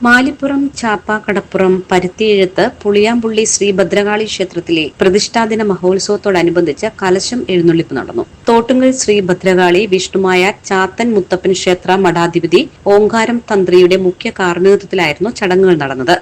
മാലിപ്പുറം ചാപ്പാക്കടപ്പുറം പരുത്തിയെഴുത്ത് പുളിയാമ്പുള്ളി ശ്രീ ഭദ്രകാളി ക്ഷേത്രത്തിലെ പ്രതിഷ്ഠാദിന മഹോത്സവത്തോടനുബന്ധിച്ച് കലശം എഴുന്നള്ളിപ്പ് നടന്നു. തോട്ടുങ്കൽ ശ്രീ ഭദ്രകാളി വിഷ്ണുമായ ചാത്തൻ മുത്തപ്പൻ ക്ഷേത്ര മഠാധിപതി ഓങ്കാരം തന്ത്രിയുടെ മുഖ്യ കാർമ്മികത്വത്തിലായിരുന്നു ചടങ്ങുകൾ നടന്നത്.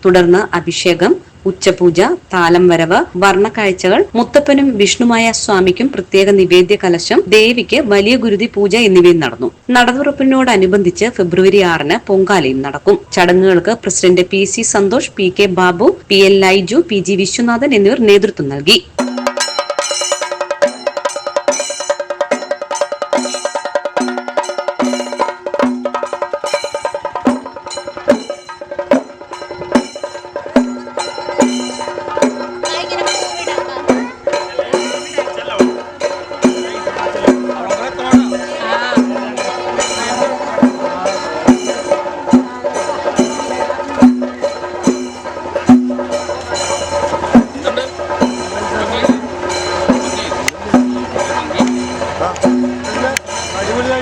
തുടർന്ന് അഭിഷേകം, ഉച്ചപൂജ, താലം വരവ്, വർണ്ണക്കാഴ്ചകൾ, മുത്തപ്പനും വിഷ്ണുമായ സ്വാമിക്കും പ്രത്യേക നിവേദ്യ കലശം, ദേവിക്ക് വലിയ ഗുരുതി പൂജ എന്നിവയും നടന്നു. നടതുറപ്പിനോടനുബന്ധിച്ച് ഫെബ്രുവരി 6-ന് പൊങ്കാലയും നടക്കും. ചടങ്ങുകൾക്ക് president PC Santhosh, PK Babu, PL Laiju, PG Viswanathan എന്നിവർ നേതൃത്വം നൽകി. അടിപൊളിയായി